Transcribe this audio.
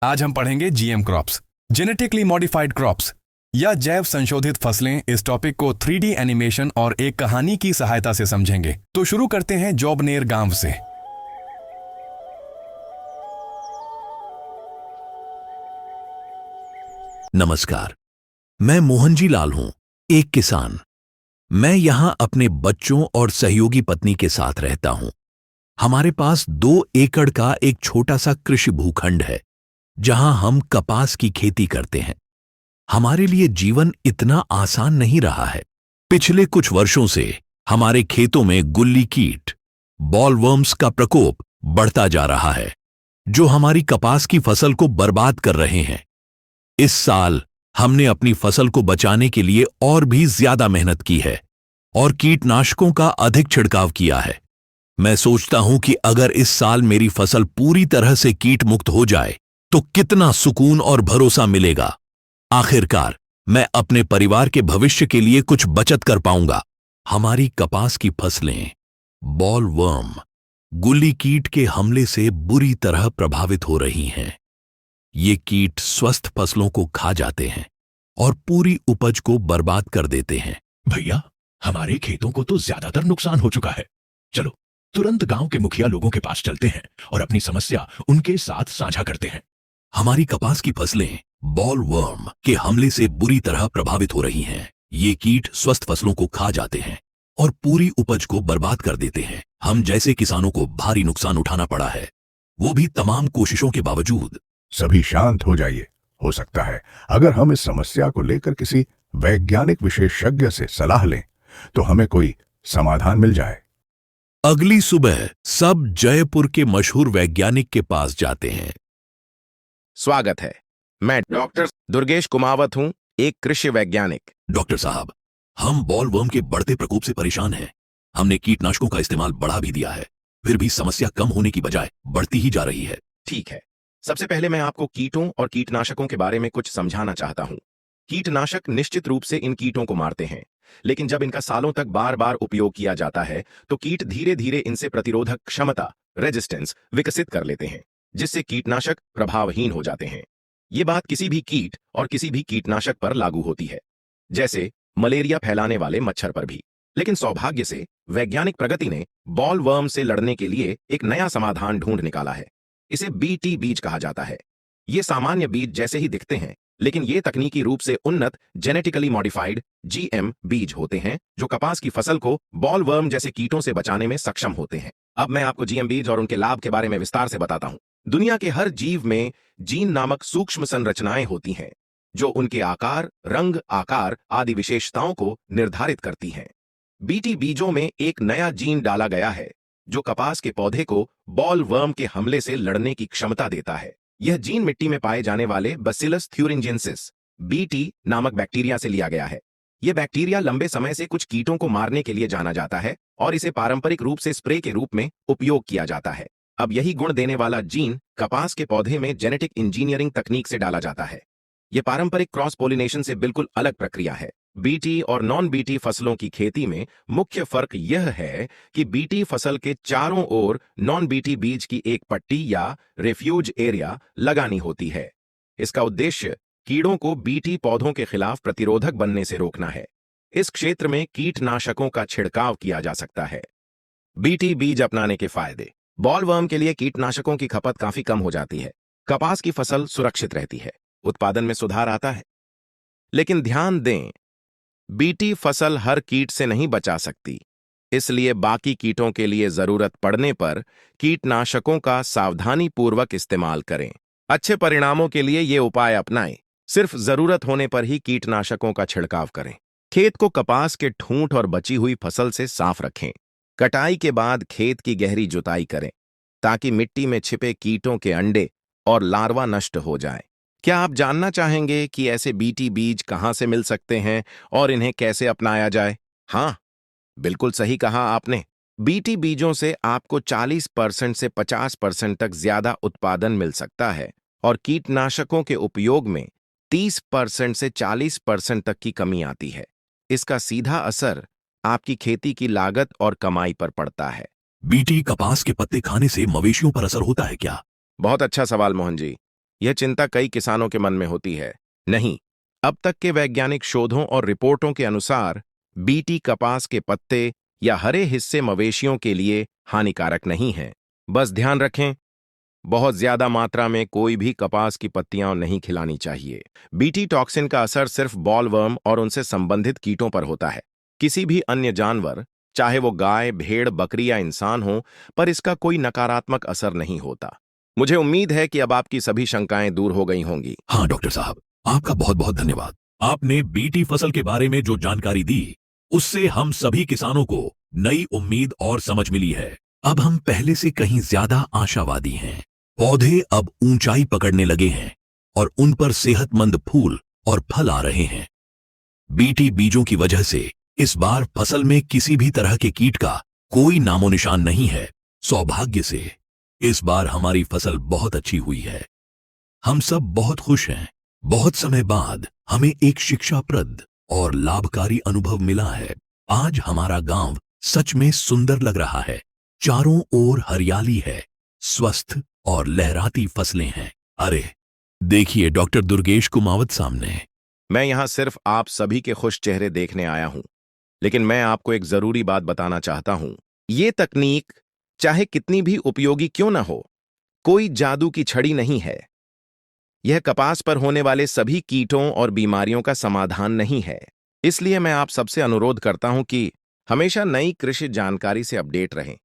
आज हम पढ़ेंगे GM crops, genetically modified crops या जैव संशोधित फसलें। इस टॉपिक को 3D एनिमेशन और एक कहानी की सहायता से समझेंगे। तो शुरू करते हैं जोबनेर गांव से। नमस्कार, मैं मोहनजी लाल हूं, एक किसान। मैं यहां अपने बच्चों और सहयोगी पत्नी के साथ रहता हूं। हमारे पास 2 एकड़ का एक छोटा सा कृषि भूखंड है जहां हम कपास की खेती करते हैं। हमारे लिए जीवन इतना आसान नहीं रहा है। पिछले कुछ वर्षों से हमारे खेतों में गुल्ली कीट, बॉलवर्म्स का प्रकोप बढ़ता जा रहा है, जो हमारी कपास की फसल को बर्बाद कर रहे हैं। इस साल हमने अपनी फसल को बचाने के लिए और भी ज्यादा मेहनत की है और कीटनाशकों का अधिक छिड़काव किया है। मैं सोचता हूं कि अगर इस साल मेरी फसल पूरी तरह से कीट मुक्त हो जाए तो कितना सुकून और भरोसा मिलेगा। आखिरकार मैं अपने परिवार के भविष्य के लिए कुछ बचत कर पाऊंगा। हमारी कपास की फसलें बॉलवर्म, गुल्ली कीट के हमले से बुरी तरह प्रभावित हो रही हैं। ये कीट स्वस्थ फसलों को खा जाते हैं और पूरी उपज को बर्बाद कर देते हैं। भैया, हमारे खेतों को तो ज्यादातर नुकसान हो चुका है। चलो तुरंत गांव के मुखिया लोगों के पास चलते हैं और अपनी समस्या उनके साथ साझा करते हैं। हमारी कपास की फसलें बॉलवर्म के हमले से बुरी तरह प्रभावित हो रही हैं। ये कीट स्वस्थ फसलों को खा जाते हैं और पूरी उपज को बर्बाद कर देते हैं। हम जैसे किसानों को भारी नुकसान उठाना पड़ा है, वो भी तमाम कोशिशों के बावजूद। सभी शांत हो जाइए। हो सकता है अगर हम इस समस्या को लेकर किसी वैज्ञानिक विशेषज्ञ से सलाह लें तो हमें कोई समाधान मिल जाए। अगली सुबह सब जयपुर के मशहूर वैज्ञानिक के पास जाते हैं। स्वागत है। मैं डॉक्टर दुर्गेश कुमावत हूं, एक कृषि वैज्ञानिक। डॉक्टर साहब, हम बॉलवर्म के बढ़ते प्रकोप से परेशान हैं। हमने कीटनाशकों का इस्तेमाल बढ़ा भी दिया है, फिर भी समस्या कम होने की बजाय बढ़ती ही जा रही है। ठीक है, सबसे पहले मैं आपको कीटों और कीटनाशकों के बारे में कुछ समझाना चाहता हूं। कीटनाशक निश्चित रूप से इन कीटों को मारते हैं, लेकिन जब इनका सालों तक बार बार उपयोग किया जाता है तो कीट धीरे धीरे इनसे प्रतिरोधक क्षमता, रेजिस्टेंस, विकसित कर लेते हैं, जिससे कीटनाशक प्रभावहीन हो जाते हैं। ये बात किसी भी कीट और किसी भी कीटनाशक पर लागू होती है, जैसे मलेरिया फैलाने वाले मच्छर पर भी। लेकिन सौभाग्य से वैज्ञानिक प्रगति ने बॉलवर्म से लड़ने के लिए एक नया समाधान ढूंढ निकाला है। इसे बीटी बीज कहा जाता है। ये सामान्य बीज जैसे ही दिखते हैं, लेकिन ये तकनीकी रूप से उन्नत जेनेटिकली मॉडिफाइड जीएम बीज होते हैं, जो कपास की फसल को बॉलवर्म जैसे कीटों से बचाने में सक्षम होते हैं। अब मैं आपको जीएम बीज और उनके लाभ के बारे में विस्तार से बताता हूं। दुनिया के हर जीव में जीन नामक सूक्ष्म संरचनाएं होती हैं, जो उनके आकार, रंग, आकार आदि विशेषताओं को निर्धारित करती हैं। बीटी बीजों में एक नया जीन डाला गया है जो कपास के पौधे को बॉलवर्म के हमले से लड़ने की क्षमता देता है। यह जीन मिट्टी में पाए जाने वाले बैसिलस थ्यूरिंजेंसिस बीटी नामक बैक्टीरिया से लिया गया है। यह बैक्टीरिया लंबे समय से कुछ कीटों को मारने के लिए जाना जाता है और इसे पारंपरिक रूप से स्प्रे के रूप में उपयोग किया जाता है। अब यही गुण देने वाला जीन कपास के पौधे में जेनेटिक इंजीनियरिंग तकनीक से डाला जाता है। यह पारंपरिक क्रॉस पोलिनेशन से बिल्कुल अलग प्रक्रिया है। बीटी और नॉन बीटी फसलों की खेती में मुख्य फर्क यह है कि बीटी फसल के चारों ओर नॉन बीटी बीज की एक पट्टी या रेफ्यूज एरिया लगानी होती है। इसका उद्देश्य कीड़ों को बीटी पौधों के खिलाफ प्रतिरोधक बनने से रोकना है। इस क्षेत्र में कीटनाशकों का छिड़काव किया जा सकता है। बीटी बीज अपनाने के फायदे। बॉलवर्म के लिए कीटनाशकों की खपत काफी कम हो जाती है। कपास की फसल सुरक्षित रहती है, उत्पादन में सुधार आता है। लेकिन ध्यान दें, बीटी फसल हर कीट से नहीं बचा सकती, इसलिए बाकी कीटों के लिए जरूरत पड़ने पर कीटनाशकों का सावधानीपूर्वक इस्तेमाल करें। अच्छे परिणामों के लिए ये उपाय अपनाएं। सिर्फ जरूरत होने पर ही कीटनाशकों का छिड़काव करें। खेत को कपास के ठूंठ और बची हुई फसल से साफ रखें। कटाई के बाद खेत की गहरी जुताई करें ताकि मिट्टी में छिपे कीटों के अंडे और लार्वा नष्ट हो जाएं। क्या आप जानना चाहेंगे कि ऐसे बीटी बीज कहां से मिल सकते हैं और इन्हें कैसे अपनाया जाए? हाँ, बिल्कुल सही कहा आपने। बीटी बीजों से आपको 40% से 50% तक ज्यादा उत्पादन मिल सकता है और कीटनाशकों के उपयोग में 30% से 40% तक की कमी आती है। इसका सीधा असर आपकी खेती की लागत और कमाई पर पड़ता है। बीटी कपास के पत्ते खाने से मवेशियों पर असर होता है क्या? बहुत अच्छा सवाल मोहन जी। यह चिंता कई किसानों के मन में होती है। नहीं, अब तक के वैज्ञानिक शोधों और रिपोर्टों के अनुसार बीटी कपास के पत्ते या हरे हिस्से मवेशियों के लिए हानिकारक नहीं है। बस ध्यान रखें, बहुत ज्यादा मात्रा में कोई भी कपास की पत्तियां नहीं खिलानी चाहिए। बीटी टॉक्सिन का असर सिर्फ बॉलवर्म और उनसे संबंधित कीटों पर होता है। किसी भी अन्य जानवर, चाहे वो गाय, भेड़, बकरी या इंसान हो, पर इसका कोई नकारात्मक असर नहीं होता। मुझे उम्मीद है कि अब आपकी सभी शंकाएं दूर हो गई होंगी। हाँ डॉक्टर साहब, आपका बहुत बहुत धन्यवाद। आपने बीटी फसल के बारे में जो जानकारी दी, उससे हम सभी किसानों को नई उम्मीद और समझ मिली है। अब हम पहले से कहीं ज्यादा आशावादी हैं। पौधे अब ऊंचाई पकड़ने लगे हैं और उन पर सेहतमंद फूल और फल आ रहे हैं। बीटी बीजों की वजह से इस बार फसल में किसी भी तरह के कीट का कोई नामो निशान नहीं है। सौभाग्य से इस बार हमारी फसल बहुत अच्छी हुई है। हम सब बहुत खुश हैं। बहुत समय बाद हमें एक शिक्षाप्रद और लाभकारी अनुभव मिला है। आज हमारा गांव सच में सुंदर लग रहा है। चारों ओर हरियाली है, स्वस्थ और लहराती फसलें हैं। अरे देखिए डॉक्टर दुर्गेश कुमावत सामने। मैं यहां सिर्फ आप सभी के खुश चेहरे देखने आया हूं, लेकिन मैं आपको एक जरूरी बात बताना चाहता हूं। ये तकनीक चाहे कितनी भी उपयोगी क्यों ना हो, कोई जादू की छड़ी नहीं है। यह कपास पर होने वाले सभी कीटों और बीमारियों का समाधान नहीं है। इसलिए मैं आप सबसे अनुरोध करता हूं कि हमेशा नई कृषि जानकारी से अपडेट रहें।